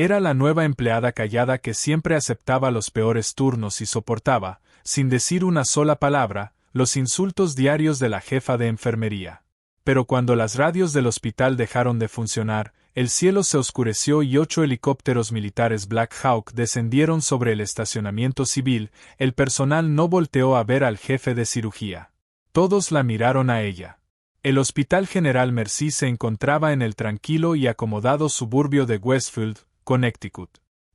Era la nueva empleada callada que siempre aceptaba los peores turnos y soportaba, sin decir una sola palabra, los insultos diarios de la jefa de enfermería. Pero cuando las radios del hospital dejaron de funcionar, el cielo se oscureció y 8 helicópteros militares Black Hawk descendieron sobre el estacionamiento civil. El personal no volteó a ver al jefe de cirugía. Todos la miraron a ella. El Hospital General Mercy se encontraba en el tranquilo y acomodado suburbio de Westfield, Connecticut.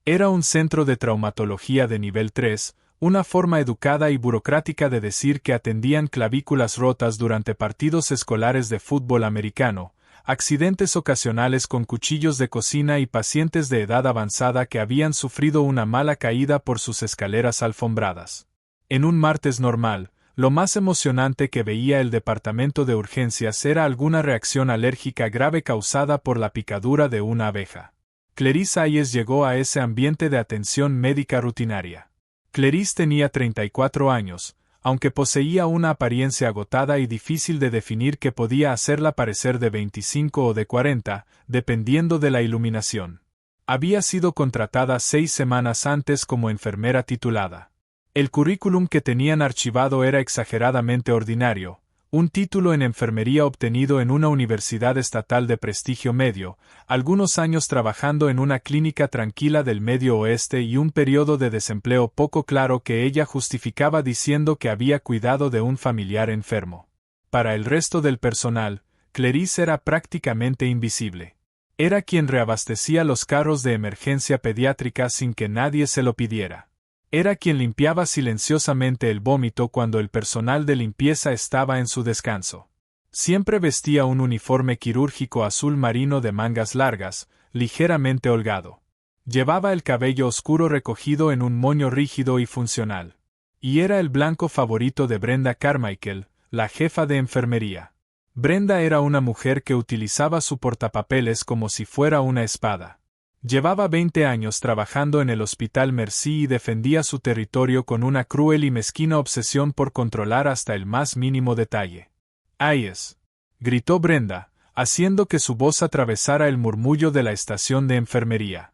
Era un centro de traumatología de nivel 3, una forma educada y burocrática de decir que atendían clavículas rotas durante partidos escolares de fútbol americano, accidentes ocasionales con cuchillos de cocina y pacientes de edad avanzada que habían sufrido una mala caída por sus escaleras alfombradas. En un martes normal, lo más emocionante que veía el departamento de urgencias era alguna reacción alérgica grave causada por la picadura de una abeja. Clarice Hayes llegó a ese ambiente de atención médica rutinaria. Clarice tenía 34 años, aunque poseía una apariencia agotada y difícil de definir que podía hacerla parecer de 25 o de 40, dependiendo de la iluminación. Había sido contratada 6 semanas antes como enfermera titulada. El currículum que tenían archivado era exageradamente ordinario, un título en enfermería obtenido en una universidad estatal de prestigio medio, algunos años trabajando en una clínica tranquila del Medio Oeste y un periodo de desempleo poco claro que ella justificaba diciendo que había cuidado de un familiar enfermo. Para el resto del personal, Clarice era prácticamente invisible. Era quien reabastecía los carros de emergencia pediátrica sin que nadie se lo pidiera. Era quien limpiaba silenciosamente el vómito cuando el personal de limpieza estaba en su descanso. Siempre vestía un uniforme quirúrgico azul marino de mangas largas, ligeramente holgado. Llevaba el cabello oscuro recogido en un moño rígido y funcional. Y era el blanco favorito de Brenda Carmichael, la jefa de enfermería. Brenda era una mujer que utilizaba su portapapeles como si fuera una espada. Llevaba 20 años trabajando en el Hospital Mercy y defendía su territorio con una cruel y mezquina obsesión por controlar hasta el más mínimo detalle. «Hayes», gritó Brenda, haciendo que su voz atravesara el murmullo de la estación de enfermería.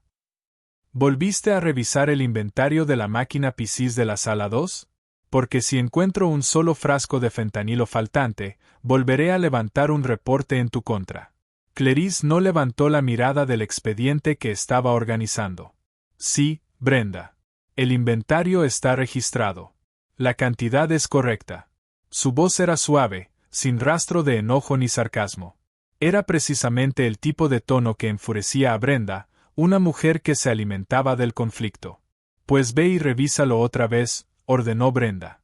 «¿Volviste a revisar el inventario de la máquina PCs de la sala 2? Porque si encuentro un solo frasco de fentanilo faltante, volveré a levantar un reporte en tu contra». Clarice no levantó la mirada del expediente que estaba organizando. «Sí, Brenda. El inventario está registrado. La cantidad es correcta». Su voz era suave, sin rastro de enojo ni sarcasmo. Era precisamente el tipo de tono que enfurecía a Brenda, una mujer que se alimentaba del conflicto. «Pues ve y revísalo otra vez», ordenó Brenda.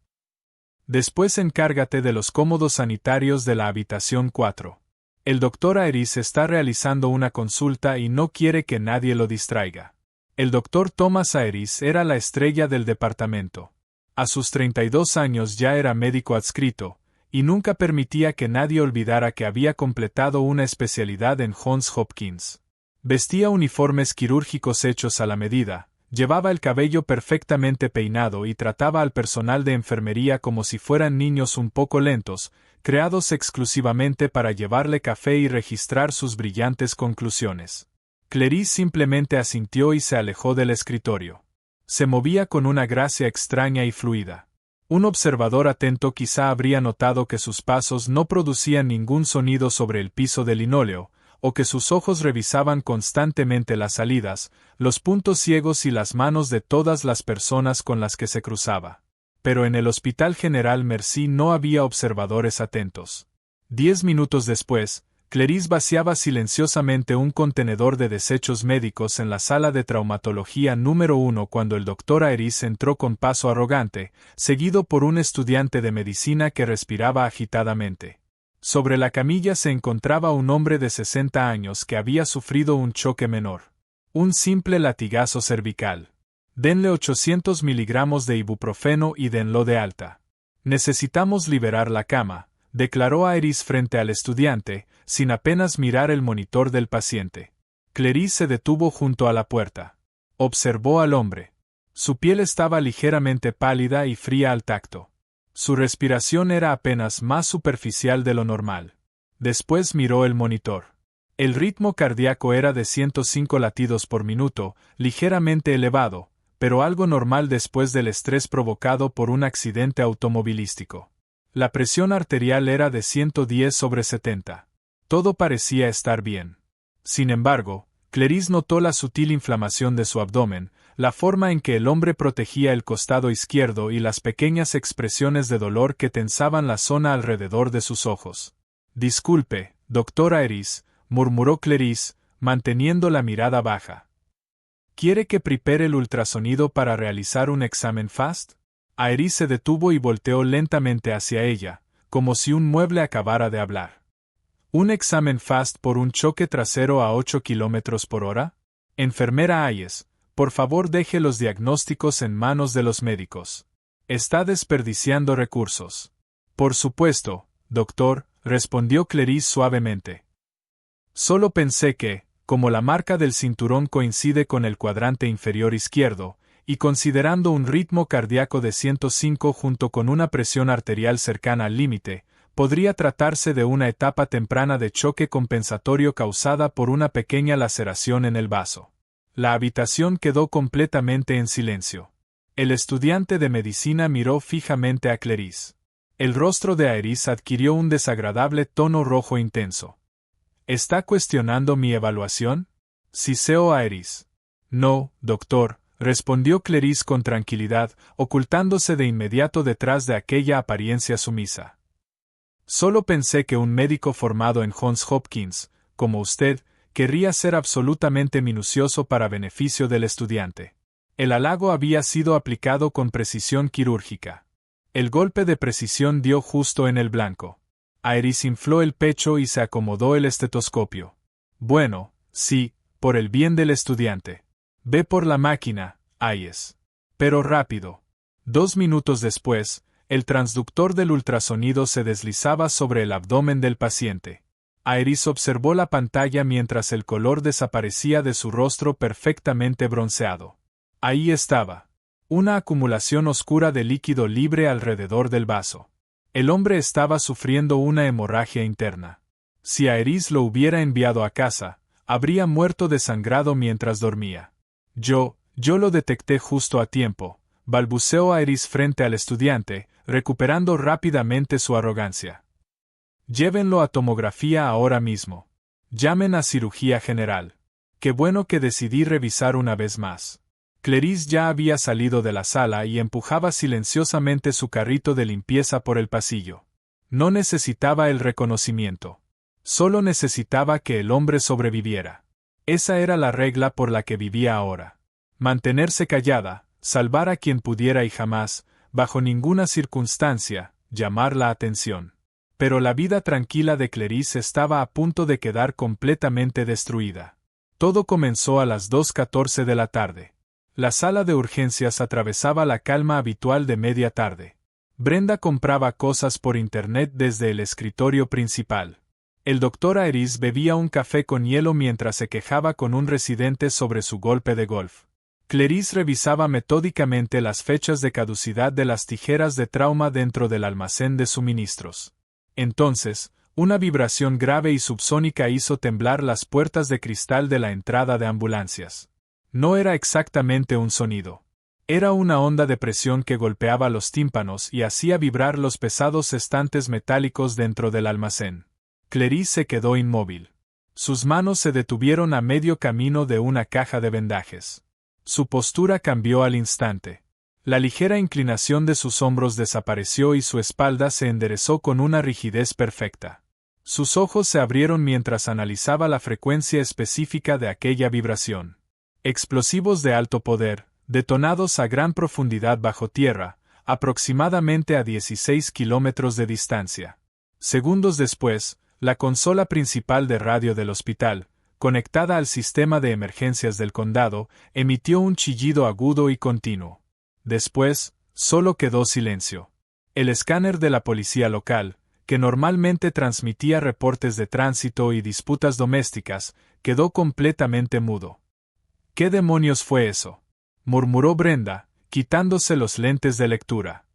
«Después encárgate de los cómodos sanitarios de la habitación 4. El Dr. Ayres está realizando una consulta y no quiere que nadie lo distraiga». El Dr. Thomas Ayres era la estrella del departamento. A sus 32 años ya era médico adscrito, y nunca permitía que nadie olvidara que había completado una especialidad en Johns Hopkins. Vestía uniformes quirúrgicos hechos a la medida, llevaba el cabello perfectamente peinado y trataba al personal de enfermería como si fueran niños un poco lentos, creados exclusivamente para llevarle café y registrar sus brillantes conclusiones. Clarice simplemente asintió y se alejó del escritorio. Se movía con una gracia extraña y fluida. Un observador atento quizá habría notado que sus pasos no producían ningún sonido sobre el piso de linóleo, o que sus ojos revisaban constantemente las salidas, los puntos ciegos y las manos de todas las personas con las que se cruzaba. Pero en el Hospital General Mercy no había observadores atentos. 10 minutos después, Clarice vaciaba silenciosamente un contenedor de desechos médicos en la sala de traumatología número 1 cuando el Dr. Ayres entró con paso arrogante, seguido por un estudiante de medicina que respiraba agitadamente. Sobre la camilla se encontraba un hombre de 60 años que había sufrido un choque menor. Un simple latigazo cervical. «Denle 800 miligramos de ibuprofeno y denlo de alta. Necesitamos liberar la cama», declaró Ayres frente al estudiante, sin apenas mirar el monitor del paciente. Clarice se detuvo junto a la puerta. Observó al hombre. Su piel estaba ligeramente pálida y fría al tacto. Su respiración era apenas más superficial de lo normal. Después miró el monitor. El ritmo cardíaco era de 105 latidos por minuto, ligeramente elevado, pero algo normal después del estrés provocado por un accidente automovilístico. La presión arterial era de 110/70. Todo parecía estar bien. Sin embargo, Clarice notó la sutil inflamación de su abdomen, la forma en que el hombre protegía el costado izquierdo y las pequeñas expresiones de dolor que tensaban la zona alrededor de sus ojos. «Disculpe, doctora Iris», murmuró Clarice, manteniendo la mirada baja. «¿Quiere que prepare el ultrasonido para realizar un examen FAST?» Iris se detuvo y volteó lentamente hacia ella, como si un mueble acabara de hablar. ¿Un examen FAST por un choque trasero a 8 km/h? Enfermera Hayes, por favor deje los diagnósticos en manos de los médicos. Está desperdiciando recursos. Por supuesto, doctor, respondió Clarice suavemente. Solo pensé que, como la marca del cinturón coincide con el cuadrante inferior izquierdo, y considerando un ritmo cardíaco de 105 junto con una presión arterial cercana al límite, podría tratarse de una etapa temprana de choque compensatorio causada por una pequeña laceración en el vaso. La habitación quedó completamente en silencio. El estudiante de medicina miró fijamente a Clarice. El rostro de Iris adquirió un desagradable tono rojo intenso. ¿Está cuestionando mi evaluación? Siseó a Iris. No, doctor, respondió Clarice con tranquilidad, ocultándose de inmediato detrás de aquella apariencia sumisa. Solo pensé que un médico formado en Johns Hopkins, como usted, querría ser absolutamente minucioso para beneficio del estudiante. El halago había sido aplicado con precisión quirúrgica. El golpe de precisión dio justo en el blanco. Iris infló el pecho y se acomodó el estetoscopio. Bueno, sí, por el bien del estudiante. Ve por la máquina, Hayes. Pero rápido. 2 minutos después, el transductor del ultrasonido se deslizaba sobre el abdomen del paciente. Iris observó la pantalla mientras el color desaparecía de su rostro perfectamente bronceado. Ahí estaba. Una acumulación oscura de líquido libre alrededor del vaso. El hombre estaba sufriendo una hemorragia interna. Si Iris lo hubiera enviado a casa, habría muerto desangrado mientras dormía. Yo lo detecté justo a tiempo, balbuceó Iris frente al estudiante, recuperando rápidamente su arrogancia. Llévenlo a tomografía ahora mismo. Llamen a cirugía general. Qué bueno que decidí revisar una vez más. Clarice ya había salido de la sala y empujaba silenciosamente su carrito de limpieza por el pasillo. No necesitaba el reconocimiento. Solo necesitaba que el hombre sobreviviera. Esa era la regla por la que vivía ahora. Mantenerse callada, salvar a quien pudiera y jamás, bajo ninguna circunstancia, llamar la atención. Pero la vida tranquila de Clarice estaba a punto de quedar completamente destruida. Todo comenzó a las 2:14 de la tarde. La sala de urgencias atravesaba la calma habitual de media tarde. Brenda compraba cosas por internet desde el escritorio principal. El doctor Iris bebía un café con hielo mientras se quejaba con un residente sobre su golpe de golf. Clarice revisaba metódicamente las fechas de caducidad de las tijeras de trauma dentro del almacén de suministros. Entonces, una vibración grave y subsónica hizo temblar las puertas de cristal de la entrada de ambulancias. No era exactamente un sonido. Era una onda de presión que golpeaba los tímpanos y hacía vibrar los pesados estantes metálicos dentro del almacén. Clarice se quedó inmóvil. Sus manos se detuvieron a medio camino de una caja de vendajes. Su postura cambió al instante. La ligera inclinación de sus hombros desapareció y su espalda se enderezó con una rigidez perfecta. Sus ojos se abrieron mientras analizaba la frecuencia específica de aquella vibración. Explosivos de alto poder, detonados a gran profundidad bajo tierra, aproximadamente a 16 kilómetros de distancia. Segundos después, la consola principal de radio del hospital, conectada al sistema de emergencias del condado, emitió un chillido agudo y continuo. Después, solo quedó silencio. El escáner de la policía local, que normalmente transmitía reportes de tránsito y disputas domésticas, quedó completamente mudo. ¿Qué demonios fue eso?, murmuró Brenda, quitándose los lentes de lectura.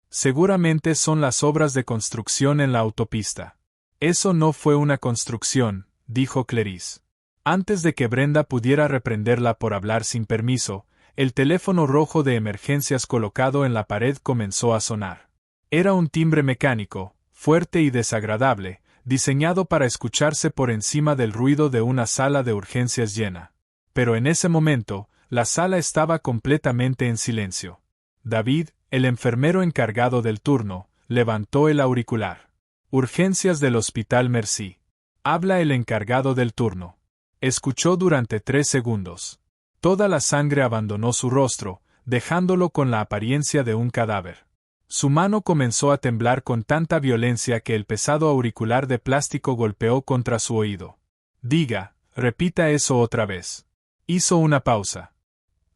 Seguramente son las obras de construcción en la autopista. Eso no fue una construcción, dijo Clarice. Antes de que Brenda pudiera reprenderla por hablar sin permiso, el teléfono rojo de emergencias colocado en la pared comenzó a sonar. Era un timbre mecánico, fuerte y desagradable, diseñado para escucharse por encima del ruido de una sala de urgencias llena. Pero en ese momento, la sala estaba completamente en silencio. David, el enfermero encargado del turno, levantó el auricular. Urgencias del Hospital Mercy. Habla el encargado del turno. Escuchó durante 3 segundos. Toda la sangre abandonó su rostro, dejándolo con la apariencia de un cadáver. Su mano comenzó a temblar con tanta violencia que el pesado auricular de plástico golpeó contra su oído. Diga, repita eso otra vez. Hizo una pausa.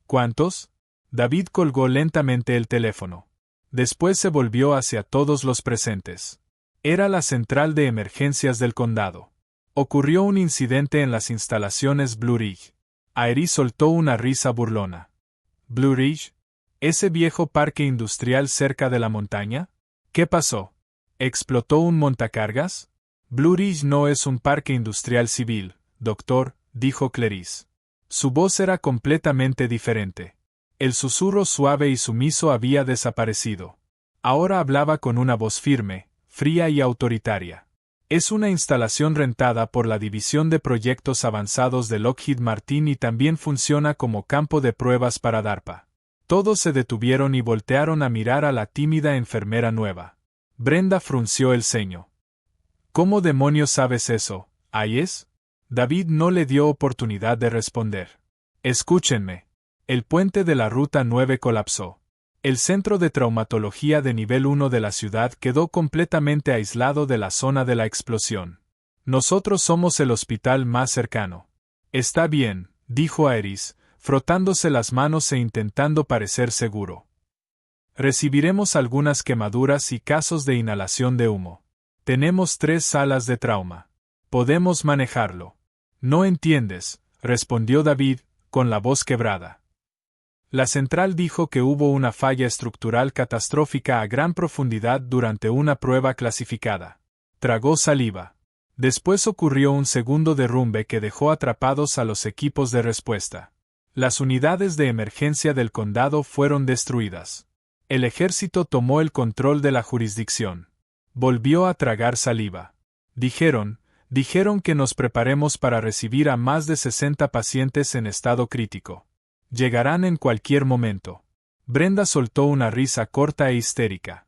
¿Cuántos? David colgó lentamente el teléfono. Después se volvió hacia todos los presentes. Era la central de emergencias del condado. Ocurrió un incidente en las instalaciones Blue Ridge. Aeris soltó una risa burlona. ¿Blue Ridge? ¿Ese viejo parque industrial cerca de la montaña? ¿Qué pasó? ¿Explotó un montacargas? Blue Ridge no es un parque industrial civil, doctor, dijo Clarice. Su voz era completamente diferente. El susurro suave y sumiso había desaparecido. Ahora hablaba con una voz firme, fría y autoritaria. Es una instalación rentada por la División de Proyectos Avanzados de Lockheed Martin y también funciona como campo de pruebas para DARPA. Todos se detuvieron y voltearon a mirar a la tímida enfermera nueva. Brenda frunció el ceño. ¿Cómo demonios sabes eso, Hayes? David no le dio oportunidad de responder. Escúchenme. El puente de la Ruta 9 colapsó. El centro de traumatología de nivel 1 de la ciudad quedó completamente aislado de la zona de la explosión. Nosotros somos el hospital más cercano. Está bien, dijo Aeris, frotándose las manos e intentando parecer seguro. Recibiremos algunas quemaduras y casos de inhalación de humo. Tenemos 3 salas de trauma. Podemos manejarlo. No entiendes, respondió David, con la voz quebrada. La central dijo que hubo una falla estructural catastrófica a gran profundidad durante una prueba clasificada. Tragó saliva. Después ocurrió un segundo derrumbe que dejó atrapados a los equipos de respuesta. Las unidades de emergencia del condado fueron destruidas. El ejército tomó el control de la jurisdicción. Volvió a tragar saliva. Dijeron que nos preparemos para recibir a más de 60 pacientes en estado crítico. Llegarán en cualquier momento. Brenda soltó una risa corta e histérica.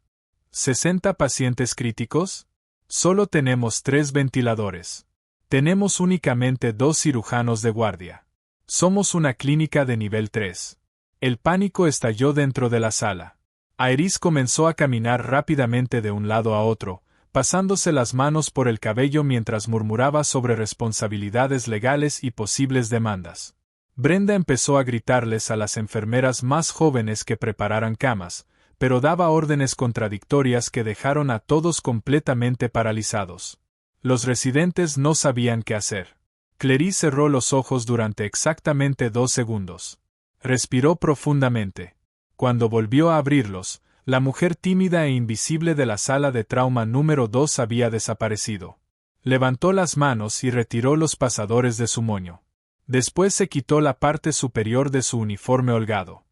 ¿60 pacientes críticos? Solo tenemos 3 ventiladores. Tenemos únicamente 2 cirujanos de guardia. Somos una clínica de nivel 3. El pánico estalló dentro de la sala. Aeris comenzó a caminar rápidamente de un lado a otro, pasándose las manos por el cabello mientras murmuraba sobre responsabilidades legales y posibles demandas. Brenda empezó a gritarles a las enfermeras más jóvenes que prepararan camas, pero daba órdenes contradictorias que dejaron a todos completamente paralizados. Los residentes no sabían qué hacer. Clarice cerró los ojos durante exactamente 2 segundos. Respiró profundamente. Cuando volvió a abrirlos, la mujer tímida e invisible de la sala de trauma número 2 había desaparecido. Levantó las manos y retiró los pasadores de su moño. Después se quitó la parte superior de su uniforme holgado.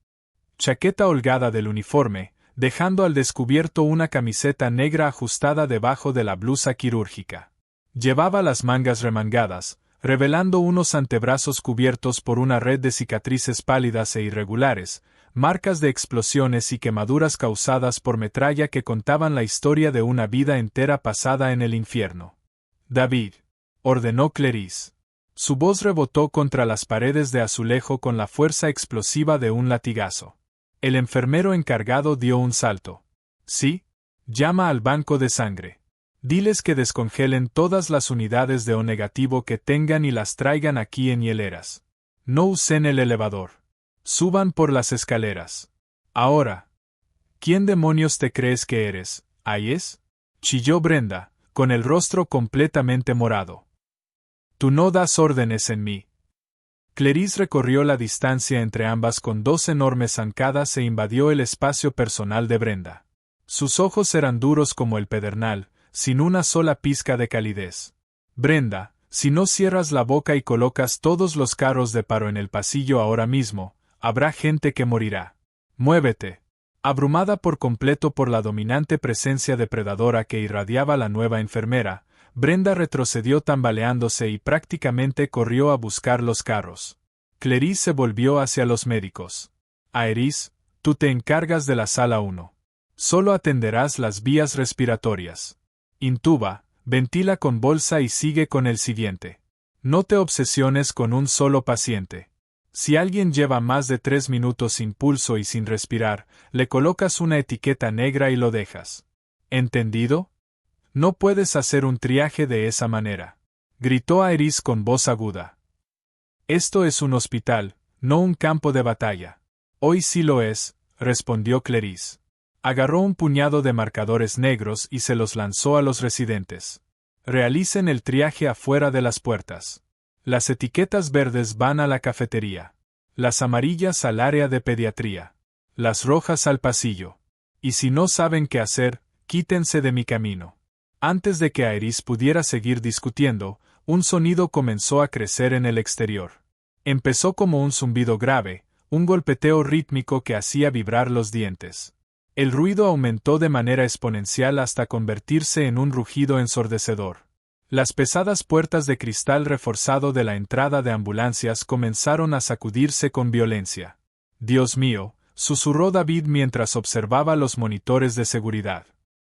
Chaqueta holgada del uniforme, dejando al descubierto una camiseta negra ajustada debajo de la blusa quirúrgica. Llevaba las mangas remangadas, revelando unos antebrazos cubiertos por una red de cicatrices pálidas e irregulares, marcas de explosiones y quemaduras causadas por metralla que contaban la historia de una vida entera pasada en el infierno. «David», ordenó Clarice. Su voz rebotó contra las paredes de azulejo con la fuerza explosiva de un latigazo. El enfermero encargado dio un salto. «Sí, llama al banco de sangre. Diles que descongelen todas las unidades de O negativo que tengan y las traigan aquí en hieleras. No usen el elevador. Suban por las escaleras. Ahora». «¿Quién demonios te crees que eres, Hayes?», chilló Brenda, con el rostro completamente morado. «Tú no das órdenes en mí». Clarice recorrió la distancia entre ambas con 2 enormes zancadas e invadió el espacio personal de Brenda. Sus ojos eran duros como el pedernal, sin una sola pizca de calidez. «Brenda», Si no cierras la boca y colocas todos los carros de paro en el pasillo ahora mismo, habrá gente que morirá. Muévete. Abrumada por completo por la dominante presencia depredadora que irradiaba la nueva enfermera, Brenda retrocedió tambaleándose y prácticamente corrió a buscar los carros. Clarice se volvió hacia los médicos. Iris, tú te encargas de la sala 1. Solo atenderás las vías respiratorias. Intuba, ventila con bolsa y sigue con el siguiente. No te obsesiones con un solo paciente. Si alguien lleva más de 3 minutos sin pulso y sin respirar, le colocas una etiqueta negra y lo dejas. ¿Entendido? No puedes hacer un triaje de esa manera. Gritó Iris con voz aguda. Esto es un hospital, no un campo de batalla. Hoy sí lo es, respondió Clarice. Agarró un puñado de marcadores negros y se los lanzó a los residentes. Realicen el triaje afuera de las puertas. Las etiquetas verdes van a la cafetería. Las amarillas al área de pediatría. Las rojas al pasillo. Y si no saben qué hacer, quítense de mi camino. Antes de que Iris pudiera seguir discutiendo, un sonido comenzó a crecer en el exterior. Empezó como un zumbido grave, un golpeteo rítmico que hacía vibrar los dientes. El ruido aumentó de manera exponencial hasta convertirse en un rugido ensordecedor. Las pesadas puertas de cristal reforzado de la entrada de ambulancias comenzaron a sacudirse con violencia. «Dios mío», susurró David mientras observaba los monitores de seguridad.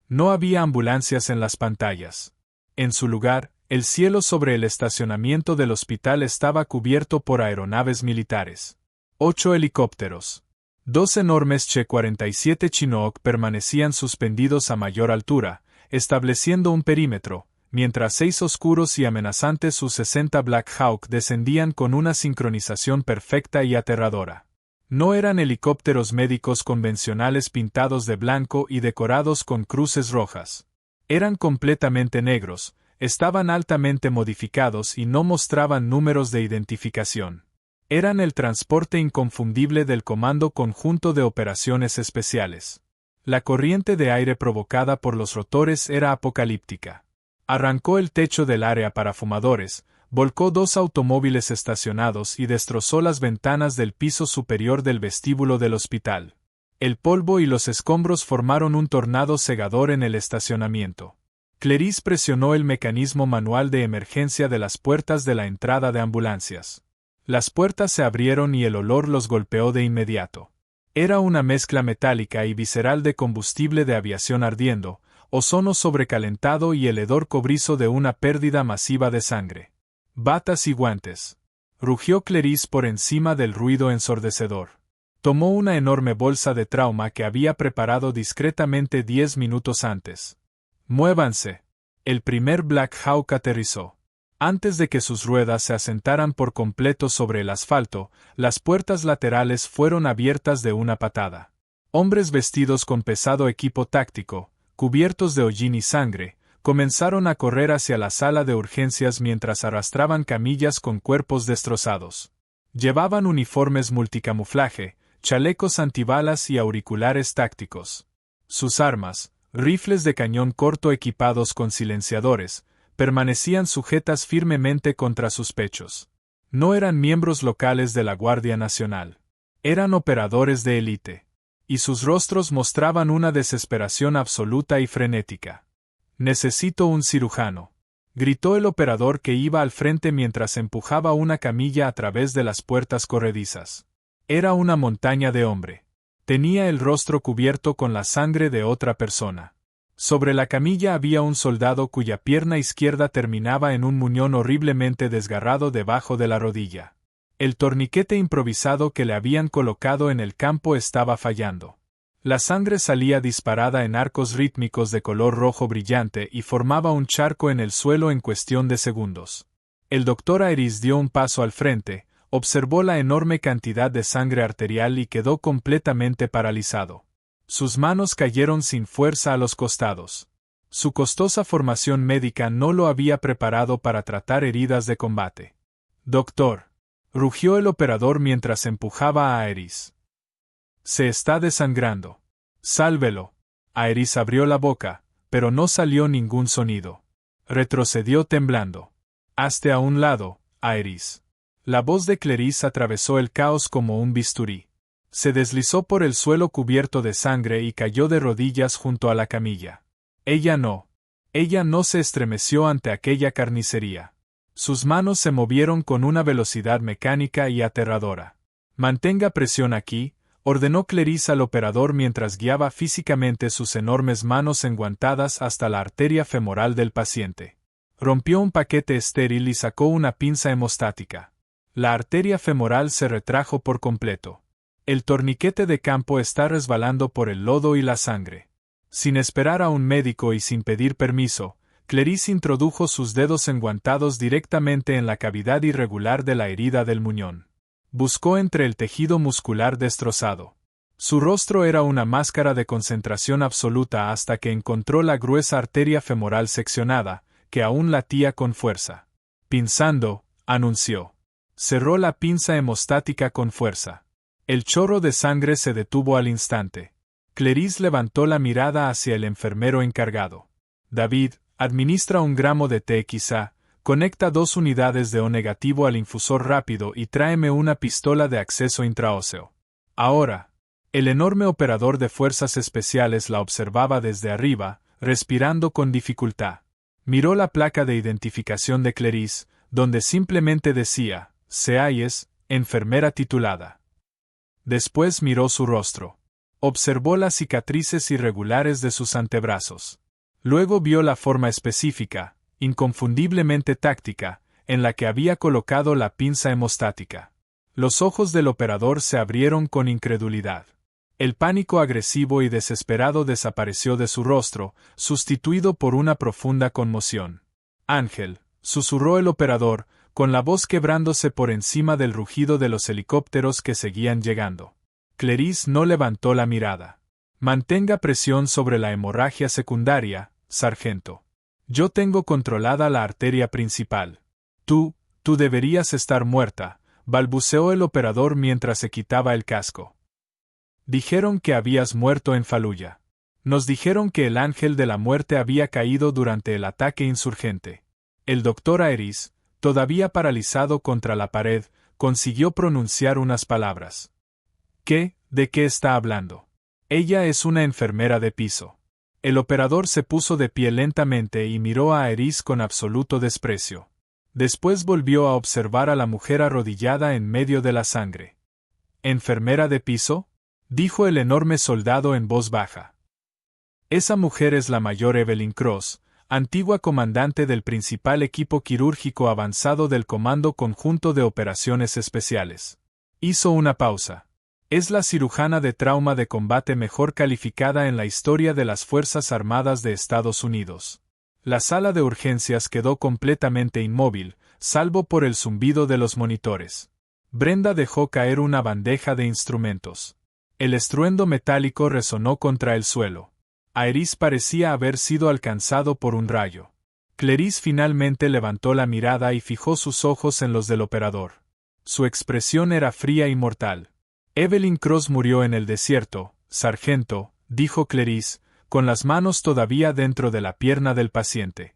No había ambulancias en las pantallas. En su lugar, el cielo sobre el estacionamiento del hospital estaba cubierto por aeronaves militares. 8 helicópteros. 2 enormes Che-47 Chinook permanecían suspendidos a mayor altura, estableciendo un perímetro, mientras 6 oscuros y amenazantes Su-60 Black Hawk descendían con una sincronización perfecta y aterradora. No eran helicópteros médicos convencionales pintados de blanco y decorados con cruces rojas. Eran completamente negros, estaban altamente modificados y no mostraban números de identificación. Eran el transporte inconfundible del Comando Conjunto de Operaciones Especiales. La corriente de aire provocada por los rotores era apocalíptica. Arrancó el techo del área para fumadores, volcó 2 automóviles estacionados y destrozó las ventanas del piso superior del vestíbulo del hospital. El polvo y los escombros formaron un tornado cegador en el estacionamiento. Clarice presionó el mecanismo manual de emergencia de las puertas de la entrada de ambulancias. Las puertas se abrieron y el olor los golpeó de inmediato. Era una mezcla metálica y visceral de combustible de aviación ardiendo, ozono sobrecalentado y el hedor cobrizo de una pérdida masiva de sangre. «Batas y guantes», rugió Clarice por encima del ruido ensordecedor. Tomó una enorme bolsa de trauma que había preparado discretamente 10 minutos antes. «Muévanse». El primer Black Hawk aterrizó. Antes de que sus ruedas se asentaran por completo sobre el asfalto, las puertas laterales fueron abiertas de una patada. Hombres vestidos con pesado equipo táctico, cubiertos de hollín y sangre, comenzaron a correr hacia la sala de urgencias mientras arrastraban camillas con cuerpos destrozados. Llevaban uniformes multicamuflaje, chalecos antibalas y auriculares tácticos. Sus armas, rifles de cañón corto equipados con silenciadores, permanecían sujetas firmemente contra sus pechos. No eran miembros locales de la Guardia Nacional. Eran operadores de élite. Y sus rostros mostraban una desesperación absoluta y frenética. «Necesito un cirujano», gritó el operador que iba al frente mientras empujaba una camilla a través de las puertas corredizas. Era una montaña de hombre. Tenía el rostro cubierto con la sangre de otra persona. Sobre la camilla había un soldado cuya pierna izquierda terminaba en un muñón horriblemente desgarrado debajo de la rodilla. El torniquete improvisado que le habían colocado en el campo estaba fallando. La sangre salía disparada en arcos rítmicos de color rojo brillante y formaba un charco en el suelo en cuestión de segundos. El doctor Iris dio un paso al frente, observó la enorme cantidad de sangre arterial y quedó completamente paralizado. Sus manos cayeron sin fuerza a los costados. Su costosa formación médica no lo había preparado para tratar heridas de combate. «Doctor», rugió el operador mientras empujaba a Iris. «Se está desangrando. Sálvelo». Iris abrió la boca, pero no salió ningún sonido. Retrocedió temblando. Hazte a un lado, Aerys. La voz de Clerys atravesó el caos como un bisturí. Se deslizó por el suelo cubierto de sangre y cayó de rodillas junto a la camilla. Ella no se estremeció ante aquella carnicería. Sus manos se movieron con una velocidad mecánica y aterradora. Mantenga presión aquí, ordenó Clerys al operador mientras guiaba físicamente sus enormes manos enguantadas hasta la arteria femoral del paciente. Rompió un paquete estéril y sacó una pinza hemostática. La arteria femoral se retrajo por completo. El torniquete de campo está resbalando por el lodo y la sangre. Sin esperar a un médico y sin pedir permiso, Clerys introdujo sus dedos enguantados directamente en la cavidad irregular de la herida del muñón. Buscó entre el tejido muscular destrozado. Su rostro era una máscara de concentración absoluta hasta que encontró la gruesa arteria femoral seccionada, que aún latía con fuerza. Pinzando, anunció. Cerró la pinza hemostática con fuerza. El chorro de sangre se detuvo al instante. Clerys levantó la mirada hacia el enfermero encargado. David, administra 1 gramo de TXA, conecta 2 unidades de O negativo al infusor rápido y tráeme una pistola de acceso intraóseo. Ahora. El enorme operador de fuerzas especiales la observaba desde arriba, respirando con dificultad. Miró la placa de identificación de Clerys, donde simplemente decía, Seayes, enfermera titulada. Después miró su rostro. Observó las cicatrices irregulares de sus antebrazos. Luego vio la forma específica, inconfundiblemente táctica, en la que había colocado la pinza hemostática. Los ojos del operador se abrieron con incredulidad. El pánico agresivo y desesperado desapareció de su rostro, sustituido por una profunda conmoción. Ángel, susurró el operador, con la voz quebrándose por encima del rugido de los helicópteros que seguían llegando. Clerys no levantó la mirada. Mantenga presión sobre la hemorragia secundaria, sargento. Yo tengo controlada la arteria principal. Tú deberías estar muerta, balbuceó el operador mientras se quitaba el casco. Dijeron que habías muerto en Faluya. Nos dijeron que el ángel de la muerte había caído durante el ataque insurgente. El doctor Aerys, todavía paralizado contra la pared, consiguió pronunciar unas palabras. ¿De qué está hablando? Ella es una enfermera de piso. El operador se puso de pie lentamente y miró a Aerys con absoluto desprecio. Después volvió a observar a la mujer arrodillada en medio de la sangre. ¿Enfermera de piso?, dijo el enorme soldado en voz baja. Esa mujer es la mayor Evelyn Cross, antigua comandante del principal equipo quirúrgico avanzado del Comando Conjunto de Operaciones Especiales. Hizo una pausa. Es la cirujana de trauma de combate mejor calificada en la historia de las Fuerzas Armadas de Estados Unidos. La sala de urgencias quedó completamente inmóvil, salvo por el zumbido de los monitores. Brenda dejó caer una bandeja de instrumentos. El estruendo metálico resonó contra el suelo. Aerys parecía haber sido alcanzado por un rayo. Clerys finalmente levantó la mirada y fijó sus ojos en los del operador. Su expresión era fría y mortal. Evelyn Cross murió en el desierto, sargento, dijo Clerys, con las manos todavía dentro de la pierna del paciente.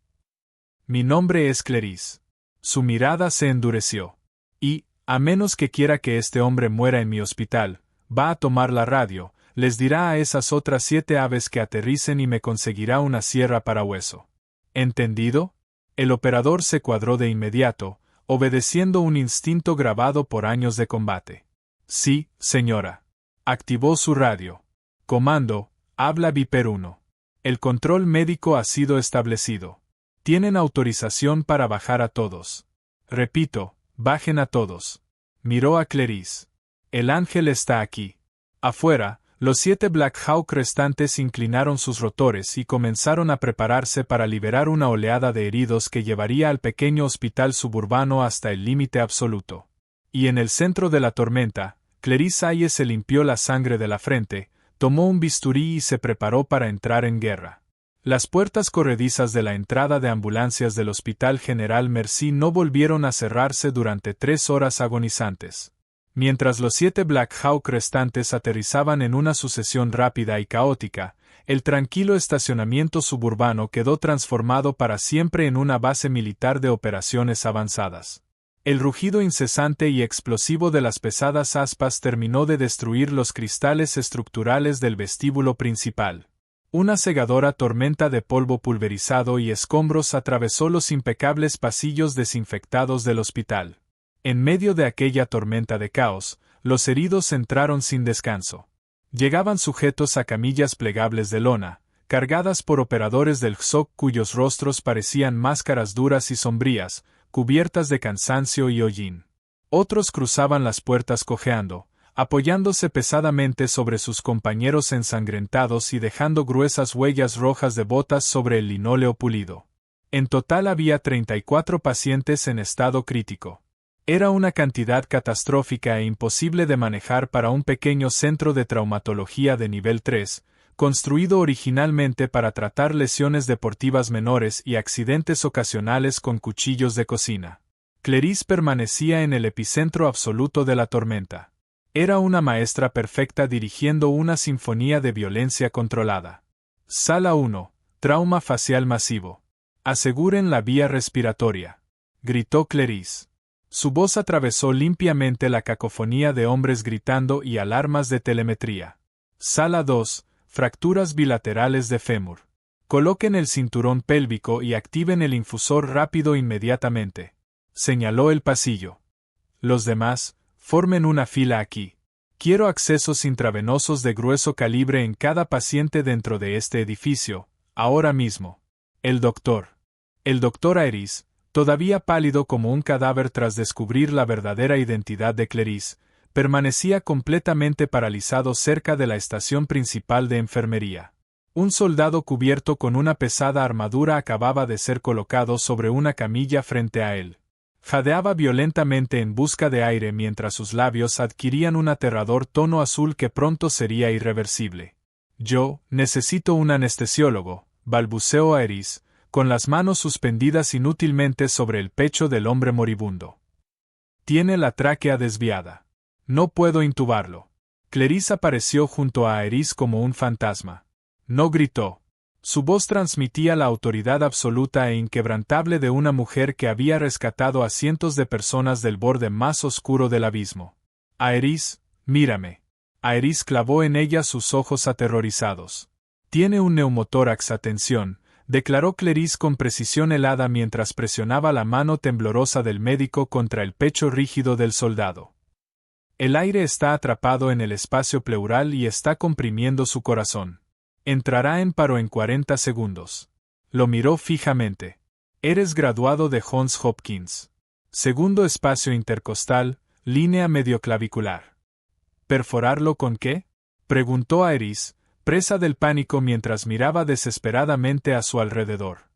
Mi nombre es Clerys. Su mirada se endureció. Y, a menos que quiera que este hombre muera en mi hospital, va a tomar la radio, les dirá a esas otras 7 aves que aterricen y me conseguirá una sierra para hueso. ¿Entendido? El operador se cuadró de inmediato, obedeciendo un instinto grabado por años de combate. Sí, señora. Activó su radio. Comando, habla Viper 1. El control médico ha sido establecido. Tienen autorización para bajar a todos. Repito, bajen a todos. Miró a Clerys. El ángel está aquí. Afuera, los 7 Black Hawk restantes inclinaron sus rotores y comenzaron a prepararse para liberar una oleada de heridos que llevaría al pequeño hospital suburbano hasta el límite absoluto. Y en el centro de la tormenta, Clerys Hayes se limpió la sangre de la frente, tomó un bisturí y se preparó para entrar en guerra. Las puertas corredizas de la entrada de ambulancias del Hospital General Mercy no volvieron a cerrarse durante 3 horas agonizantes. Mientras los 7 Black Hawk restantes aterrizaban en una sucesión rápida y caótica, El tranquilo estacionamiento suburbano quedó transformado para siempre en una base militar de operaciones avanzadas. El rugido incesante y explosivo de las pesadas aspas terminó de destruir los cristales estructurales del vestíbulo principal. Una cegadora tormenta de polvo pulverizado y escombros atravesó los impecables pasillos desinfectados del hospital. En medio de aquella tormenta de caos, los heridos entraron sin descanso. Llegaban sujetos a camillas plegables de lona, cargadas por operadores del GSOC cuyos rostros parecían máscaras duras y sombrías, cubiertas de cansancio y hollín. Otros cruzaban las puertas cojeando, apoyándose pesadamente sobre sus compañeros ensangrentados y dejando gruesas huellas rojas de botas sobre el linóleo pulido. En total había 34 pacientes en estado crítico. Era una cantidad catastrófica e imposible de manejar para un pequeño centro de traumatología de nivel 3, construido originalmente para tratar lesiones deportivas menores y accidentes ocasionales con cuchillos de cocina. Clarice permanecía en el epicentro absoluto de la tormenta. Era una maestra perfecta dirigiendo una sinfonía de violencia controlada. Sala 1. Trauma facial masivo. Aseguren la vía respiratoria, gritó Clarice. Su voz atravesó limpiamente la cacofonía de hombres gritando y alarmas de telemetría. Sala 2. Fracturas bilaterales de fémur. Coloquen el cinturón pélvico y activen el infusor rápido inmediatamente, señaló el pasillo. Los demás, formen una fila aquí. Quiero accesos intravenosos de grueso calibre en cada paciente dentro de este edificio, ahora mismo. El doctor Aeris, todavía pálido como un cadáver tras descubrir la verdadera identidad de Clarice, permanecía completamente paralizado cerca de la estación principal de enfermería. Un soldado cubierto con una pesada armadura acababa de ser colocado sobre una camilla frente a él. Jadeaba violentamente en busca de aire mientras sus labios adquirían un aterrador tono azul que pronto sería irreversible. Yo necesito un anestesiólogo, balbuceó Aeris, con las manos suspendidas inútilmente sobre el pecho del hombre moribundo. Tiene la tráquea desviada. No puedo intubarlo. Clarice apareció junto a Aeris como un fantasma. No gritó. Su voz transmitía la autoridad absoluta e inquebrantable de una mujer que había rescatado a cientos de personas del borde más oscuro del abismo. Aeris, mírame. Aeris clavó en ella sus ojos aterrorizados. Tiene un neumotórax, atención, declaró Clarice con precisión helada mientras presionaba la mano temblorosa del médico contra el pecho rígido del soldado. El aire está atrapado en el espacio pleural y está comprimiendo su corazón. Entrará en paro en 40 segundos. Lo miró fijamente. Eres graduado de Johns Hopkins. Segundo espacio intercostal, línea medioclavicular. ¿Perforarlo con qué?, preguntó Aeris, presa del pánico mientras miraba desesperadamente a su alrededor.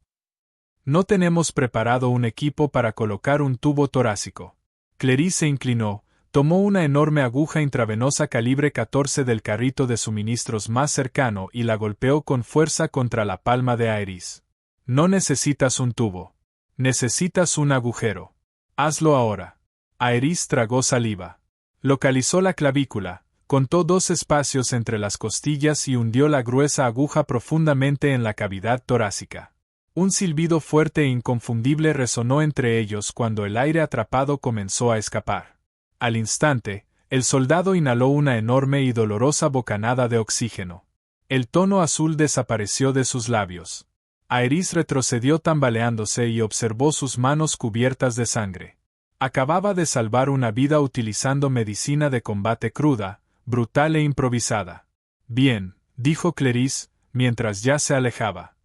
No tenemos preparado un equipo para colocar un tubo torácico. Clarice se inclinó, tomó una enorme aguja intravenosa calibre 14 del carrito de suministros más cercano y la golpeó con fuerza contra la palma de Aeris. No necesitas un tubo. Necesitas un agujero. Hazlo ahora. Aeris tragó saliva. Localizó la clavícula, contó 2 espacios entre las costillas y hundió la gruesa aguja profundamente en la cavidad torácica. Un silbido fuerte e inconfundible resonó entre ellos cuando el aire atrapado comenzó a escapar. Al instante, el soldado inhaló una enorme y dolorosa bocanada de oxígeno. El tono azul desapareció de sus labios. Aeris retrocedió tambaleándose y observó sus manos cubiertas de sangre. Acababa de salvar una vida utilizando medicina de combate cruda, brutal e improvisada. Bien, dijo Clarice, mientras ya se alejaba.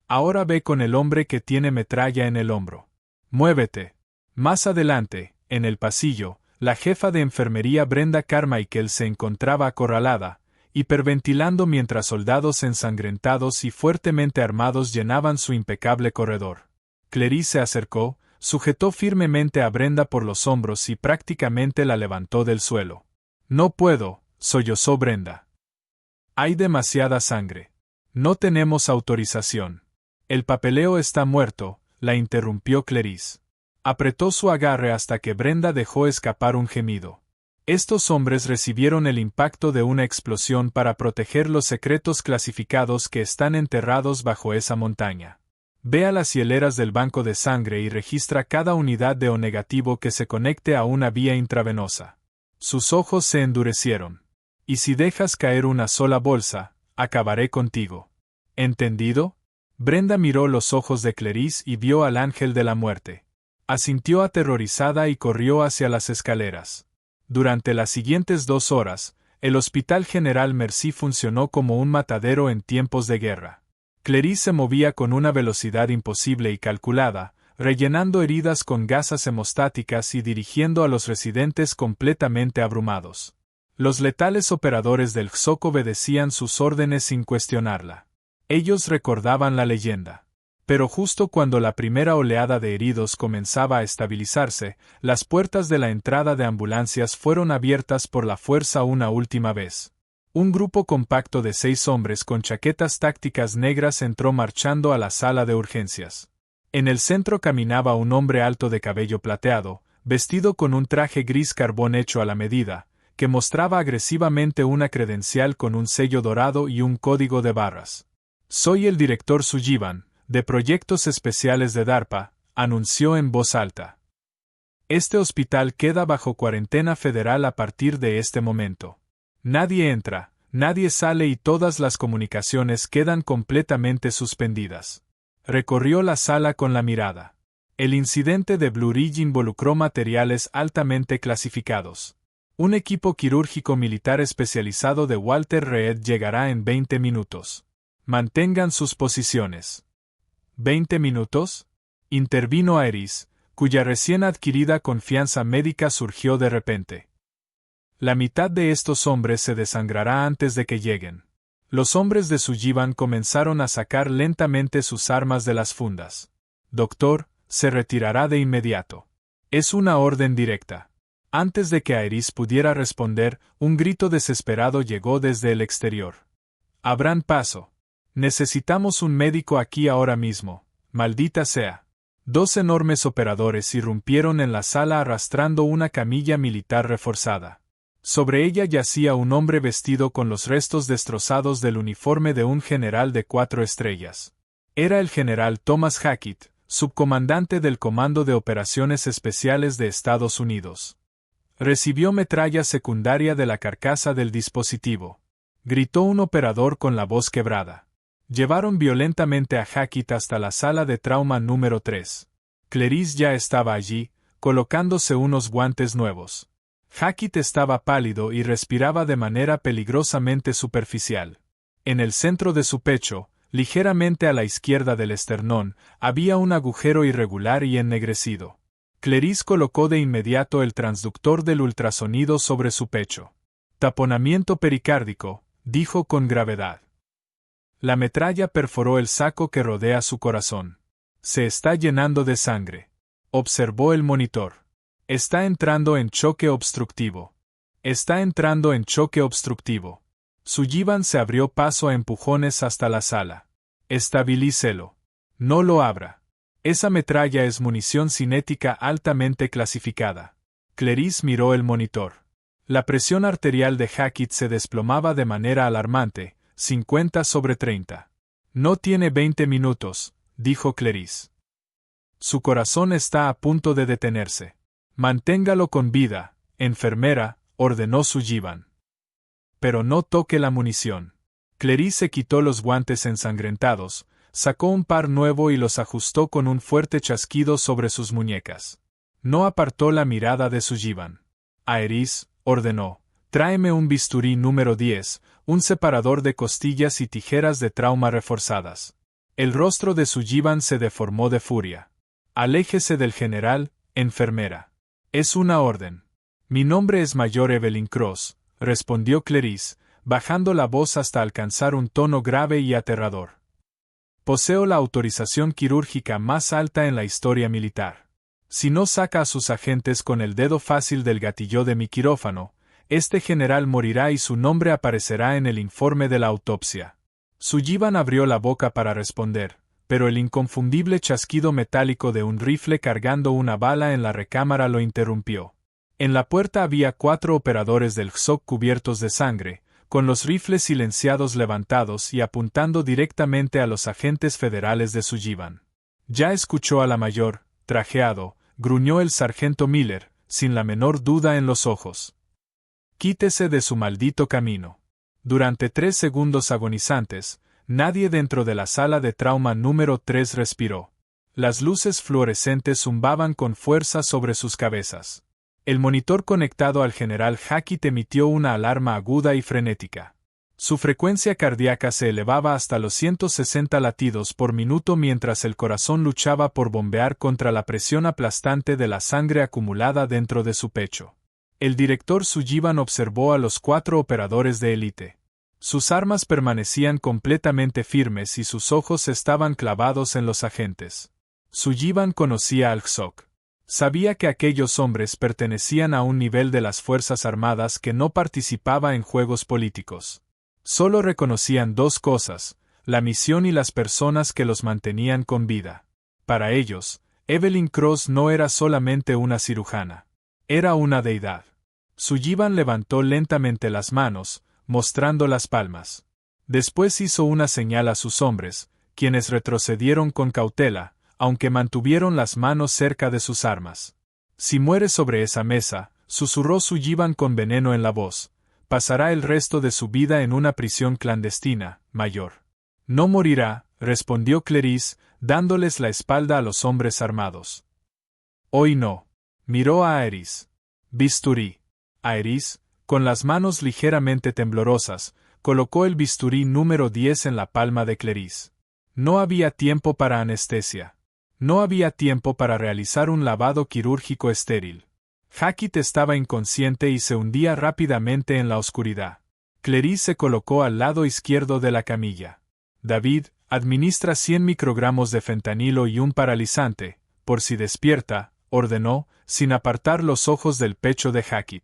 Ahora ve con el hombre que tiene metralla en el hombro. Muévete. Más adelante, en el pasillo, la jefa de enfermería Brenda Carmichael se encontraba acorralada, hiperventilando mientras soldados ensangrentados y fuertemente armados llenaban su impecable corredor. Clarice se acercó, sujetó firmemente a Brenda por los hombros y prácticamente la levantó del suelo. No puedo, sollozó Brenda. Hay demasiada sangre. No tenemos autorización. El papeleo está muerto, la interrumpió Clarice. Apretó su agarre hasta que Brenda dejó escapar un gemido. Estos hombres recibieron el impacto de una explosión para proteger los secretos clasificados que están enterrados bajo esa montaña. Ve a las hieleras del banco de sangre y registra cada unidad de O negativo que se conecte a una vía intravenosa. Sus ojos se endurecieron. Y si dejas caer una sola bolsa, acabaré contigo. ¿Entendido? Brenda miró los ojos de Clarice y vio al ángel de la muerte. Asintió aterrorizada y corrió hacia las escaleras. Durante las siguientes 2 horas, el Hospital General Mercy funcionó como un matadero en tiempos de guerra. Clarice se movía con una velocidad imposible y calculada, rellenando heridas con gasas hemostáticas y dirigiendo a los residentes completamente abrumados. Los letales operadores del XOC obedecían sus órdenes sin cuestionarla. Ellos recordaban la leyenda. Pero justo cuando la primera oleada de heridos comenzaba a estabilizarse, las puertas de la entrada de ambulancias fueron abiertas por la fuerza una última vez. Un grupo compacto de 6 hombres con chaquetas tácticas negras entró marchando a la sala de urgencias. En el centro caminaba un hombre alto de cabello plateado, vestido con un traje gris carbón hecho a la medida, que mostraba agresivamente una credencial con un sello dorado y un código de barras. «Soy el director Sullivan, de Proyectos Especiales de DARPA», anunció en voz alta. «Este hospital queda bajo cuarentena federal a partir de este momento. Nadie entra, nadie sale y todas las comunicaciones quedan completamente suspendidas». Recorrió la sala con la mirada. El incidente de Blue Ridge involucró materiales altamente clasificados. Un equipo quirúrgico militar especializado de Walter Reed llegará en 20 minutos. Mantengan sus posiciones. ¿20 minutos? Intervino Iris, cuya recién adquirida confianza médica surgió de repente. La mitad de estos hombres se desangrará antes de que lleguen. Los hombres de Sullivan comenzaron a sacar lentamente sus armas de las fundas. Doctor, se retirará de inmediato. Es una orden directa. Antes de que Iris pudiera responder, un grito desesperado llegó desde el exterior. Abran paso. Necesitamos un médico aquí ahora mismo. Maldita sea. 2 enormes operadores irrumpieron en la sala arrastrando una camilla militar reforzada. Sobre ella yacía un hombre vestido con los restos destrozados del uniforme de un general de 4 estrellas. Era el general Thomas Hackett, subcomandante del Comando de Operaciones Especiales de Estados Unidos. Recibió metralla secundaria de la carcasa del dispositivo. Gritó un operador con la voz quebrada. Llevaron violentamente a Hackett hasta la sala de trauma número 3. Clarice ya estaba allí, colocándose unos guantes nuevos. Hackett estaba pálido y respiraba de manera peligrosamente superficial. En el centro de su pecho, ligeramente a la izquierda del esternón, había un agujero irregular y ennegrecido. Clarice colocó de inmediato el transductor del ultrasonido sobre su pecho. «Taponamiento pericárdico», dijo con gravedad. La metralla perforó el saco que rodea su corazón. «Se está llenando de sangre», observó el monitor. «Está entrando en choque obstructivo. Está entrando en choque obstructivo». Sullivan se abrió paso a empujones hasta la sala. «Estabilícelo. No lo abra. Esa metralla es munición cinética altamente clasificada». Clarice miró el monitor. La presión arterial de Hackett se desplomaba de manera alarmante, 50/30. «No tiene 20 minutos», dijo Clarice. «Su corazón está a punto de detenerse. Manténgalo con vida, enfermera», ordenó Sullivan. «Pero no toque la munición». Clarice se quitó los guantes ensangrentados, sacó un par nuevo y los ajustó con un fuerte chasquido sobre sus muñecas. No apartó la mirada de Sullivan. «Iris», ordenó, «tráeme un bisturí número 10, un separador de costillas y tijeras de trauma reforzadas». El rostro de Sullivan se deformó de furia. «Aléjese del general, enfermera. Es una orden». «Mi nombre es Mayor Evelyn Cross», respondió Clarice, bajando la voz hasta alcanzar un tono grave y aterrador. «Poseo la autorización quirúrgica más alta en la historia militar. Si no saca a sus agentes con el dedo fácil del gatillo de mi quirófano, este general morirá y su nombre aparecerá en el informe de la autopsia». Sullivan abrió la boca para responder, pero el inconfundible chasquido metálico de un rifle cargando una bala en la recámara lo interrumpió. En la puerta había 4 operadores del GSOC cubiertos de sangre, con los rifles silenciados levantados y apuntando directamente a los agentes federales de Sullivan. Ya escuchó a la mayor, trajeado, gruñó el sargento Miller, sin la menor duda en los ojos. Quítese de su maldito camino. Durante 3 segundos agonizantes, nadie dentro de la sala de trauma número 3 respiró. Las luces fluorescentes zumbaban con fuerza sobre sus cabezas. El monitor conectado al general Hackett emitió una alarma aguda y frenética. Su frecuencia cardíaca se elevaba hasta los 160 latidos por minuto mientras el corazón luchaba por bombear contra la presión aplastante de la sangre acumulada dentro de su pecho. El director Sullivan observó a los 4 operadores de élite. Sus armas permanecían completamente firmes y sus ojos estaban clavados en los agentes. Sullivan conocía al GSOC. Sabía que aquellos hombres pertenecían a un nivel de las Fuerzas Armadas que no participaba en juegos políticos. Solo reconocían 2 cosas, la misión y las personas que los mantenían con vida. Para ellos, Evelyn Cross no era solamente una cirujana. Era una deidad. Sullivan levantó lentamente las manos, mostrando las palmas. Después hizo una señal a sus hombres, quienes retrocedieron con cautela, aunque mantuvieron las manos cerca de sus armas. Si muere sobre esa mesa, susurró Sullivan con veneno en la voz, pasará el resto de su vida en una prisión clandestina, mayor. No morirá, respondió Clarice, dándoles la espalda a los hombres armados. Hoy no. Miró a Aerys. Bisturí. Aerys, con las manos ligeramente temblorosas, colocó el bisturí número 10 en la palma de Clarice. No había tiempo para anestesia. No había tiempo para realizar un lavado quirúrgico estéril. Hackett estaba inconsciente y se hundía rápidamente en la oscuridad. Clarice se colocó al lado izquierdo de la camilla. David, administra 100 microgramos de fentanilo y un paralizante, por si despierta, ordenó, sin apartar los ojos del pecho de Hackett.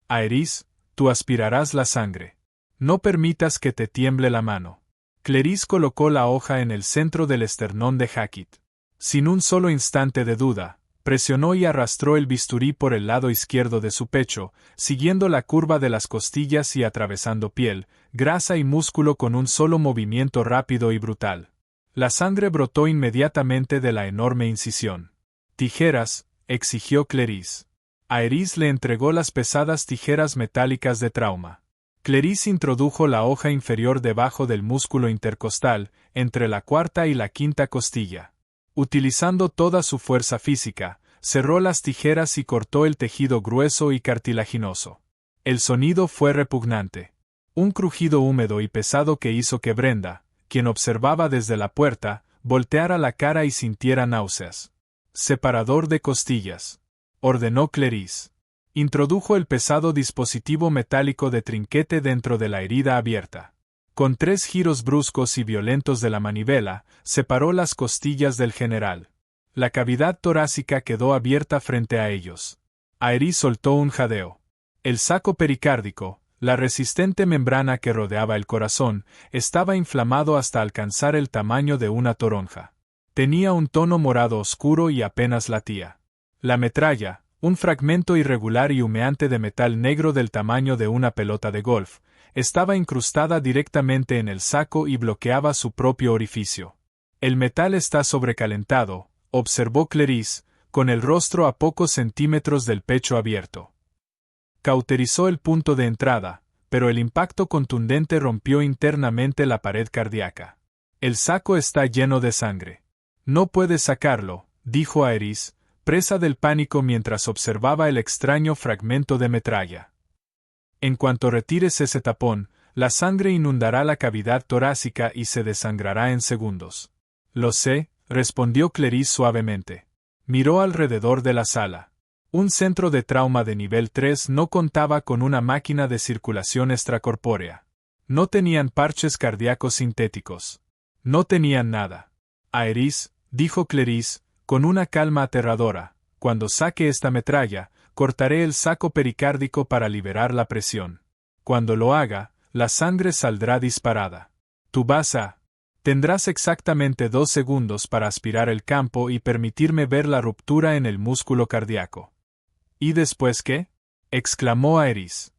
Aerys, tú aspirarás la sangre. No permitas que te tiemble la mano. Clarice colocó la hoja en el centro del esternón de Hackett. Sin un solo instante de duda, presionó y arrastró el bisturí por el lado izquierdo de su pecho, siguiendo la curva de las costillas y atravesando piel, grasa y músculo con un solo movimiento rápido y brutal. La sangre brotó inmediatamente de la enorme incisión. Tijeras, exigió Clarice. Aerys le entregó las pesadas tijeras metálicas de trauma. Clarice introdujo la hoja inferior debajo del músculo intercostal, entre la 4ª y la 5ª costilla. Utilizando toda su fuerza física, cerró las tijeras y cortó el tejido grueso y cartilaginoso. El sonido fue repugnante. Un crujido húmedo y pesado que hizo que Brenda, quien observaba desde la puerta, volteara la cara y sintiera náuseas. Separador de costillas, ordenó Clarice. Introdujo el pesado dispositivo metálico de trinquete dentro de la herida abierta. Con 3 giros bruscos y violentos de la manivela, separó las costillas del general. La cavidad torácica quedó abierta frente a ellos. Aerys soltó un jadeo. El saco pericárdico, la resistente membrana que rodeaba el corazón, estaba inflamado hasta alcanzar el tamaño de una toronja. Tenía un tono morado oscuro y apenas latía. La metralla, un fragmento irregular y humeante de metal negro del tamaño de una pelota de golf, estaba incrustada directamente en el saco y bloqueaba su propio orificio. El metal está sobrecalentado, observó Clarice, con el rostro a pocos centímetros del pecho abierto. Cauterizó el punto de entrada, pero el impacto contundente rompió internamente la pared cardíaca. El saco está lleno de sangre. No puedes sacarlo, dijo Aerys, presa del pánico mientras observaba el extraño fragmento de metralla. En cuanto retires ese tapón, la sangre inundará la cavidad torácica y se desangrará en segundos. Lo sé, respondió Clarice suavemente. Miró alrededor de la sala. Un centro de trauma de nivel 3 no contaba con una máquina de circulación extracorpórea. No tenían parches cardíacos sintéticos. No tenían nada. Aerys, dijo Clarice, con una calma aterradora, cuando saque esta metralla, cortaré el saco pericárdico para liberar la presión. Cuando lo haga, la sangre saldrá disparada. Tú vas a... Tendrás exactamente 2 segundos para aspirar el campo y permitirme ver la ruptura en el músculo cardíaco. ¿Y después qué? Exclamó Aerys.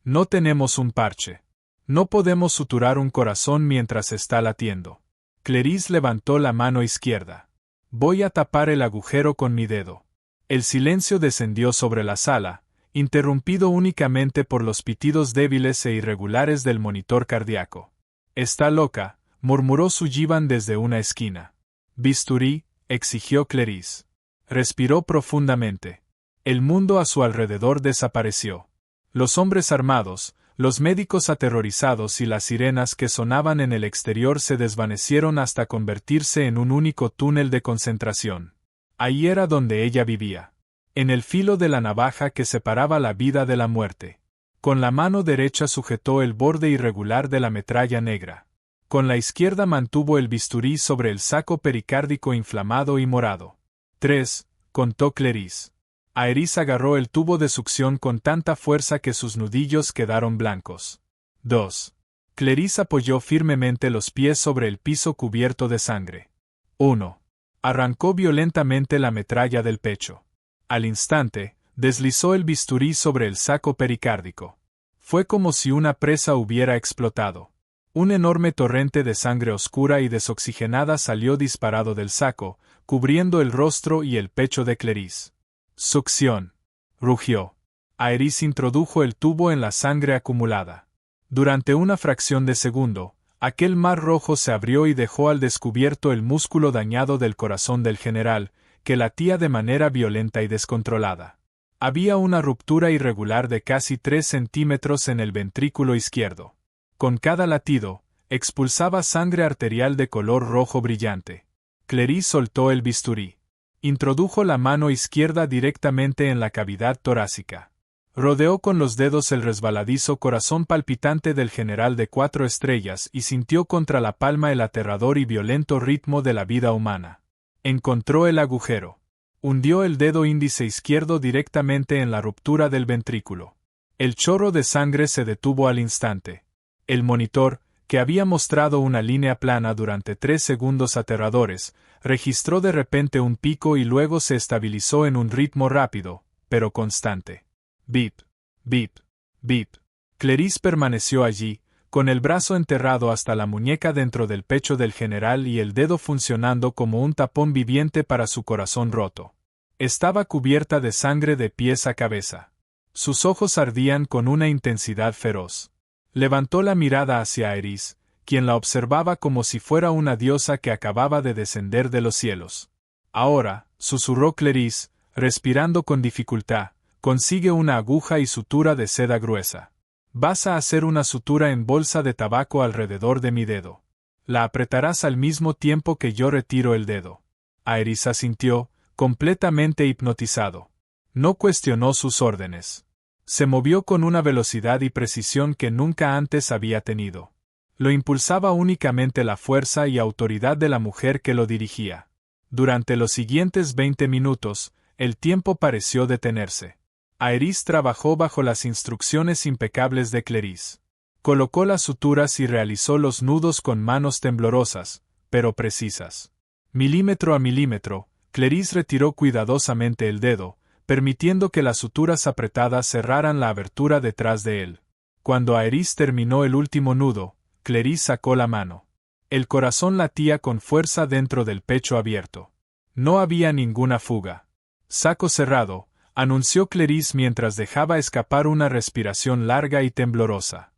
No tenemos un parche. No podemos suturar un corazón mientras está latiendo. Clerís levantó la mano izquierda. Voy a tapar el agujero con mi dedo. El silencio descendió sobre la sala, interrumpido únicamente por los pitidos débiles e irregulares del monitor cardíaco. Está loca, murmuró Sullivan desde una esquina. Bisturí, exigió Clerís. Respiró profundamente. El mundo a su alrededor desapareció. Los hombres armados, los médicos aterrorizados y las sirenas que sonaban en el exterior se desvanecieron hasta convertirse en un único túnel de concentración. Ahí era donde ella vivía. En el filo de la navaja que separaba la vida de la muerte. Con la mano derecha sujetó el borde irregular de la metralla negra. Con la izquierda mantuvo el bisturí sobre el saco pericárdico inflamado y morado. 3, contó Clerís. Aerys agarró el tubo de succión con tanta fuerza que sus nudillos quedaron blancos. 2. Clerís apoyó firmemente los pies sobre el piso cubierto de sangre. 1. Arrancó violentamente la metralla del pecho. Al instante, deslizó el bisturí sobre el saco pericárdico. Fue como si una presa hubiera explotado. Un enorme torrente de sangre oscura y desoxigenada salió disparado del saco, cubriendo el rostro y el pecho de Clerís. Succión. Rugió. Aerys introdujo el tubo en la sangre acumulada. Durante una fracción de segundo, aquel mar rojo se abrió y dejó al descubierto el músculo dañado del corazón del general, que latía de manera violenta y descontrolada. Había una ruptura irregular de casi 3 centímetros en el ventrículo izquierdo. Con cada latido, expulsaba sangre arterial de color rojo brillante. Clerís soltó el bisturí. Introdujo la mano izquierda directamente en la cavidad torácica. Rodeó con los dedos el resbaladizo corazón palpitante del general de 4 estrellas y sintió contra la palma el aterrador y violento ritmo de la vida humana. Encontró el agujero. Hundió el dedo índice izquierdo directamente en la ruptura del ventrículo. El chorro de sangre se detuvo al instante. El monitor, que había mostrado una línea plana durante 3 segundos aterradores, registró de repente un pico y luego se estabilizó en un ritmo rápido, pero constante. Bip, bip, bip. Clerís permaneció allí, con el brazo enterrado hasta la muñeca dentro del pecho del general y el dedo funcionando como un tapón viviente para su corazón roto. Estaba cubierta de sangre de pies a cabeza. Sus ojos ardían con una intensidad feroz. Levantó la mirada hacia Aerys, quien la observaba como si fuera una diosa que acababa de descender de los cielos. Ahora, susurró Clerís, respirando con dificultad, consigue una aguja y sutura de seda gruesa. Vas a hacer una sutura en bolsa de tabaco alrededor de mi dedo. La apretarás al mismo tiempo que yo retiro el dedo. Aerys asintió, completamente hipnotizado. No cuestionó sus órdenes. Se movió con una velocidad y precisión que nunca antes había tenido. Lo impulsaba únicamente la fuerza y autoridad de la mujer que lo dirigía. Durante los siguientes 20 minutos, el tiempo pareció detenerse. Aerys trabajó bajo las instrucciones impecables de Clerís. Colocó las suturas y realizó los nudos con manos temblorosas, pero precisas. Milímetro a milímetro, Clerís retiró cuidadosamente el dedo, permitiendo que las suturas apretadas cerraran la abertura detrás de él. Cuando Aerys terminó el último nudo, Clerís sacó la mano. El corazón latía con fuerza dentro del pecho abierto. No había ninguna fuga. Saco cerrado, anunció Clerís mientras dejaba escapar una respiración larga y temblorosa.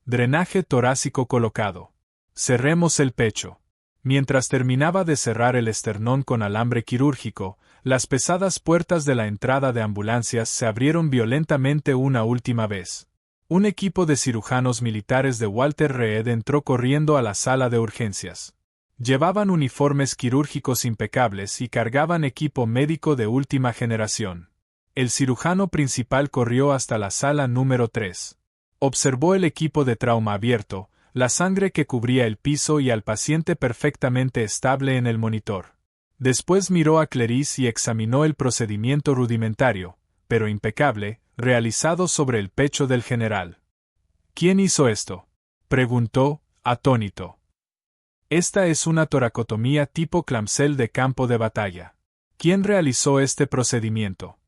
Drenaje torácico colocado. Cerremos el pecho. Mientras terminaba de cerrar el esternón con alambre quirúrgico, las pesadas puertas de la entrada de ambulancias se abrieron violentamente una última vez. Un equipo de cirujanos militares de Walter Reed entró corriendo a la sala de urgencias. Llevaban uniformes quirúrgicos impecables y cargaban equipo médico de última generación. El cirujano principal corrió hasta la sala número 3. Observó el equipo de trauma abierto, la sangre que cubría el piso y al paciente perfectamente estable en el monitor. Después miró a Clerís y examinó el procedimiento rudimentario, pero impecable, realizado sobre el pecho del general. ¿Quién hizo esto?, preguntó, atónito. Esta es una toracotomía tipo clamsel de campo de batalla. ¿Quién realizó este procedimiento?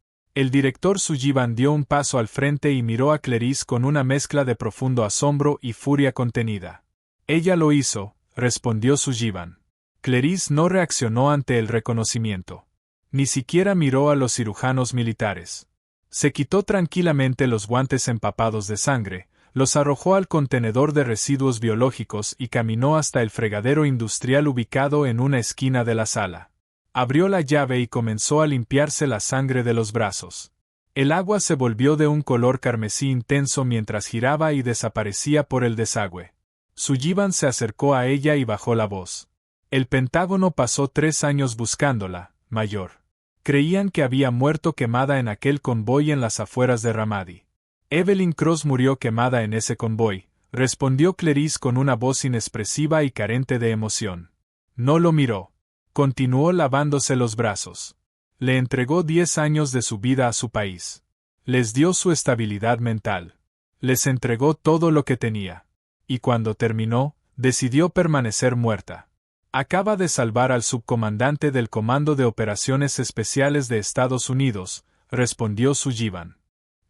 El director Sullivan dio un paso al frente y miró a Clarice con una mezcla de profundo asombro y furia contenida. Ella lo hizo, respondió Sullivan. Clarice no reaccionó ante el reconocimiento. Ni siquiera miró a los cirujanos militares. Se quitó tranquilamente los guantes empapados de sangre, los arrojó al contenedor de residuos biológicos y caminó hasta el fregadero industrial ubicado en una esquina de la sala. Abrió la llave y comenzó a limpiarse la sangre de los brazos. El agua se volvió de un color carmesí intenso mientras giraba y desaparecía por el desagüe. Sullivan se acercó a ella y bajó la voz. El Pentágono pasó 3 años buscándola, mayor. Creían que había muerto quemada en aquel convoy en las afueras de Ramadi. Evelyn Cross murió quemada en ese convoy, respondió Clarice con una voz inexpresiva y carente de emoción. No lo miró. Continuó lavándose los brazos. Le entregó 10 años de su vida a su país. Les dio su estabilidad mental. Les entregó todo lo que tenía. Y cuando terminó, decidió permanecer muerta. Acaba de salvar al subcomandante del Comando de Operaciones Especiales de Estados Unidos, respondió Sullivan.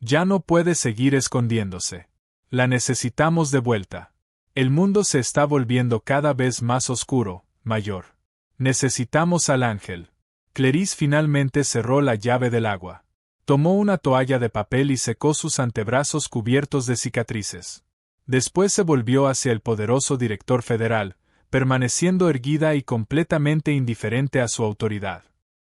Ya no puede seguir escondiéndose. La necesitamos de vuelta. El mundo se está volviendo cada vez más oscuro, mayor. Necesitamos al ángel. Clarice finalmente cerró la llave del agua. Tomó una toalla de papel y secó sus antebrazos cubiertos de cicatrices. Después se volvió hacia el poderoso director federal, permaneciendo erguida y completamente indiferente a su autoridad.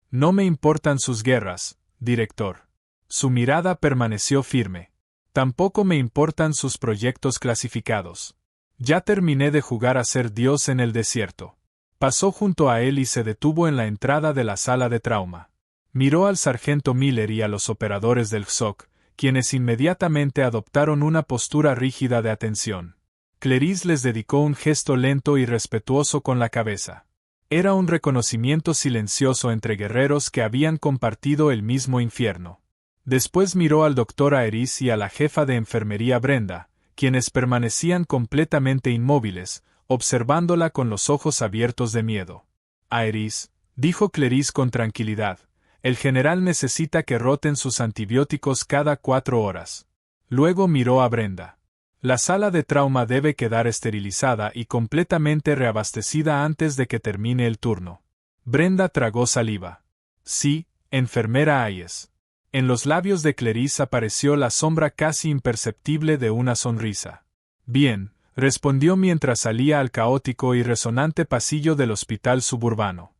No me importan sus guerras, director. Su mirada permaneció firme. Tampoco me importan sus proyectos clasificados. Ya terminé de jugar a ser Dios en el desierto. Pasó junto a él y se detuvo en la entrada de la sala de trauma. Miró al sargento Miller y a los operadores del XOC, quienes inmediatamente adoptaron una postura rígida de atención. Clarice les dedicó un gesto lento y respetuoso con la cabeza. Era un reconocimiento silencioso entre guerreros que habían compartido el mismo infierno. Después miró al doctor Aeris y a la jefa de enfermería Brenda, quienes permanecían completamente inmóviles, observándola con los ojos abiertos de miedo. Aeris, dijo Clarice con tranquilidad, el general necesita que roten sus antibióticos cada 4 horas. Luego miró a Brenda. La sala de trauma debe quedar esterilizada y completamente reabastecida antes de que termine el turno. Brenda tragó saliva. Sí, enfermera Hayes. En los labios de Clarice apareció la sombra casi imperceptible de una sonrisa. Bien, respondió mientras salía al caótico y resonante pasillo del hospital suburbano.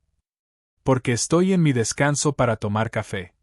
Porque estoy en mi descanso para tomar café.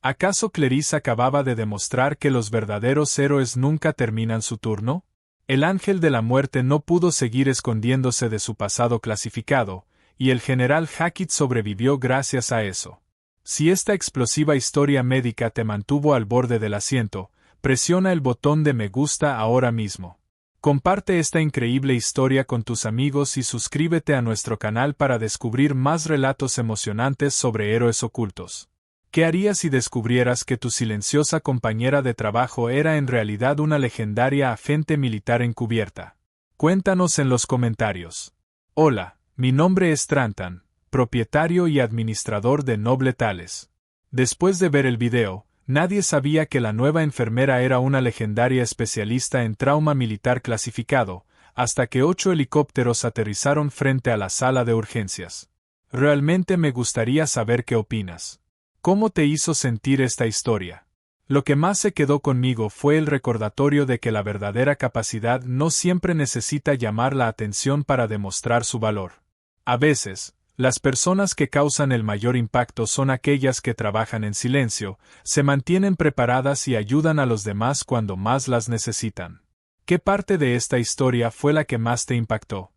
¿Acaso Clarice acababa de demostrar que los verdaderos héroes nunca terminan su turno? El ángel de la muerte no pudo seguir escondiéndose de su pasado clasificado, y el general Hackett sobrevivió gracias a eso. Si esta explosiva historia médica te mantuvo al borde del asiento, presiona el botón de me gusta ahora mismo. Comparte esta increíble historia con tus amigos y suscríbete a nuestro canal para descubrir más relatos emocionantes sobre héroes ocultos. ¿Qué harías si descubrieras que tu silenciosa compañera de trabajo era en realidad una legendaria agente militar encubierta? Cuéntanos en los comentarios. Hola, mi nombre es Trantan, propietario y administrador de Noble Tales. Después de ver el video, nadie sabía que la nueva enfermera era una legendaria especialista en trauma militar clasificado, hasta que 8 helicópteros aterrizaron frente a la sala de urgencias. Realmente me gustaría saber qué opinas. ¿Cómo te hizo sentir esta historia? Lo que más se quedó conmigo fue el recordatorio de que la verdadera capacidad no siempre necesita llamar la atención para demostrar su valor. A veces, las personas que causan el mayor impacto son aquellas que trabajan en silencio, se mantienen preparadas y ayudan a los demás cuando más las necesitan. ¿Qué parte de esta historia fue la que más te impactó?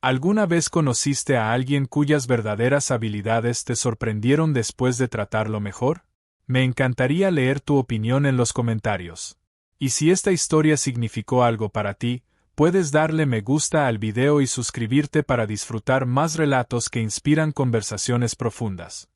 ¿Alguna vez conociste a alguien cuyas verdaderas habilidades te sorprendieron después de tratarlo mejor? Me encantaría leer tu opinión en los comentarios. Y si esta historia significó algo para ti, puedes darle me gusta al video y suscribirte para disfrutar más relatos que inspiran conversaciones profundas.